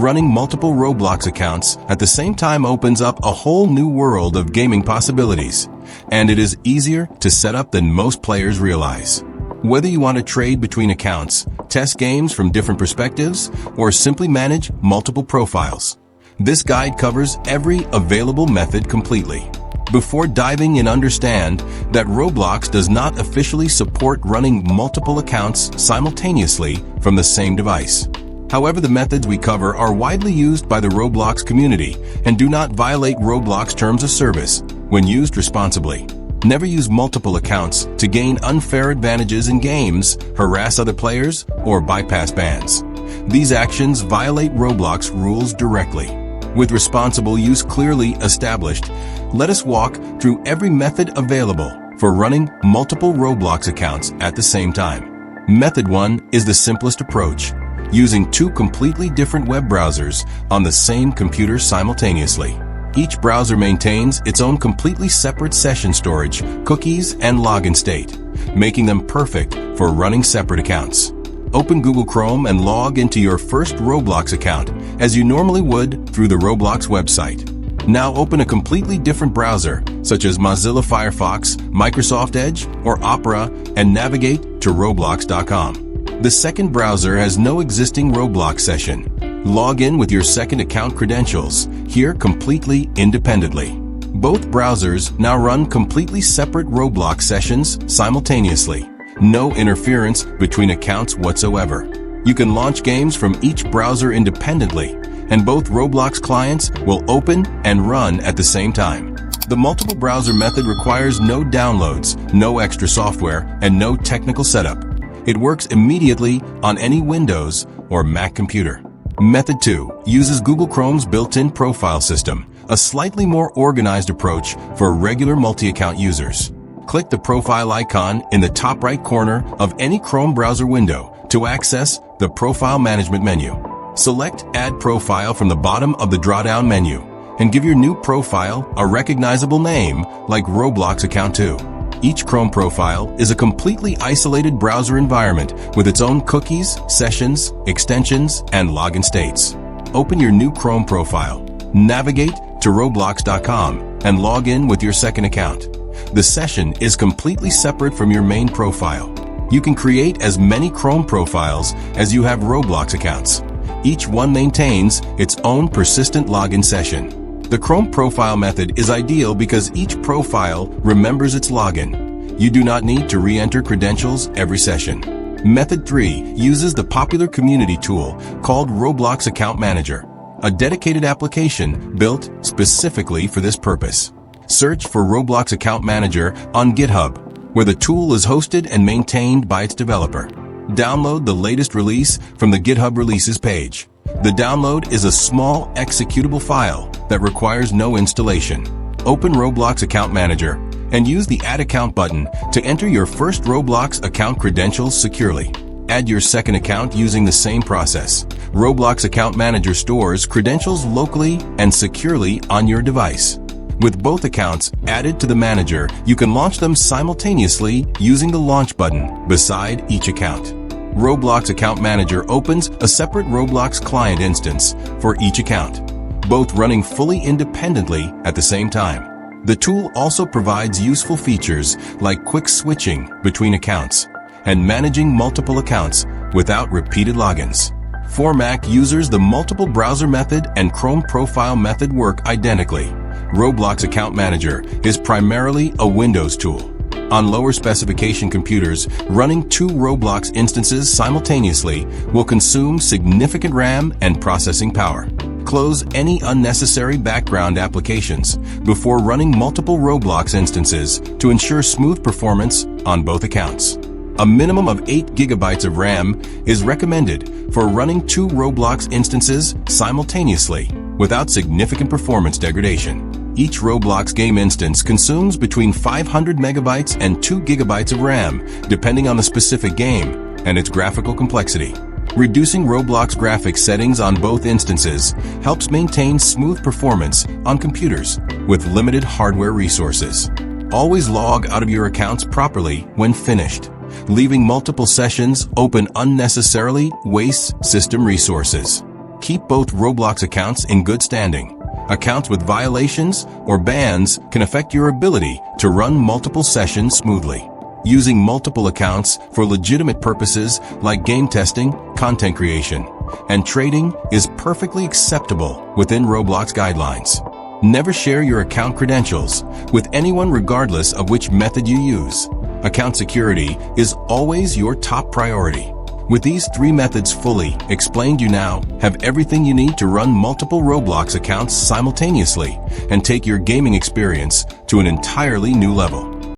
Running multiple Roblox accounts at the same time opens up a whole new world of gaming possibilities, and it is easier to set up than most players realize. Whether you want to trade between accounts, test games from different perspectives, or simply manage multiple profiles, this guide covers every available method completely. Before diving in, understand that Roblox does not officially support running multiple accounts simultaneously from the same device. However, the methods we cover are widely used by the Roblox community and do not violate Roblox terms of service when used responsibly. Never use multiple accounts to gain unfair advantages in games, harass other players, or bypass bans. These actions violate Roblox rules directly. With responsible use clearly established, let us walk through every method available for running multiple Roblox accounts at the same time. Method 1 is the simplest approach, using two completely different web browsers on the same computer simultaneously. Each browser maintains its own completely separate session storage, cookies, and login state, making them perfect for running separate accounts. Open Google Chrome and log into your first Roblox account as you normally would through the Roblox website. Now open a completely different browser, such as Mozilla Firefox, Microsoft Edge, or Opera, and navigate to Roblox.com. The second browser has no existing Roblox session. Log in with your second account credentials, here completely independently. Both browsers now run completely separate Roblox sessions simultaneously. No interference between accounts whatsoever. You can launch games from each browser independently, and both Roblox clients will open and run at the same time. The multiple browser method requires no downloads, no extra software, and no technical setup. It works immediately on any Windows or Mac computer. Method 2 uses Google Chrome's built-in profile system, a slightly more organized approach for regular multi-account users. Click the profile icon in the top right corner of any Chrome browser window to access the Profile Management menu. Select Add Profile from the bottom of the drawdown menu and give your new profile a recognizable name like Roblox Account 2. Each Chrome profile is a completely isolated browser environment with its own cookies, sessions, extensions, and login states. Open your new Chrome profile, navigate to Roblox.com, and log in with your second account. The session is completely separate from your main profile. You can create as many Chrome profiles as you have Roblox accounts. Each one maintains its own persistent login session. The Chrome profile method is ideal because each profile remembers its login. You do not need to re-enter credentials every session. Method 3 uses the popular community tool called Roblox Account Manager, a dedicated application built specifically for this purpose. Search for Roblox Account Manager on GitHub, where the tool is hosted and maintained by its developer. Download the latest release from the GitHub releases page. The download is a small executable file that requires no installation. Open Roblox Account Manager and use the Add Account button to enter your first Roblox account credentials securely. Add your second account using the same process. Roblox Account Manager stores credentials locally and securely on your device. With both accounts added to the manager, you can launch them simultaneously using the Launch button beside each account. Roblox Account Manager opens a separate Roblox client instance for each account, both running fully independently at the same time. The tool also provides useful features like quick switching between accounts and managing multiple accounts without repeated logins. For Mac users, the multiple browser method and Chrome profile method work identically. Roblox Account Manager is primarily a Windows tool. On lower specification computers, running two Roblox instances simultaneously will consume significant RAM and processing power. Close any unnecessary background applications before running multiple Roblox instances to ensure smooth performance on both accounts. A minimum of 8 GB of RAM is recommended for running two Roblox instances simultaneously without significant performance degradation. Each Roblox game instance consumes between 500 megabytes and 2 gigabytes of RAM, depending on the specific game and its graphical complexity. Reducing Roblox graphics settings on both instances helps maintain smooth performance on computers with limited hardware resources. Always log out of your accounts properly when finished. Leaving multiple sessions open unnecessarily wastes system resources. keep both Roblox accounts in good standing. Accounts with violations or bans can affect your ability to run multiple sessions smoothly. Using multiple accounts for legitimate purposes like game testing, content creation, and trading is perfectly acceptable within Roblox guidelines. Never share your account credentials with anyone regardless of which method you use. Account security is always your top priority. With these 3 methods fully explained, you now have everything you need to run multiple Roblox accounts simultaneously and take your gaming experience to an entirely new level.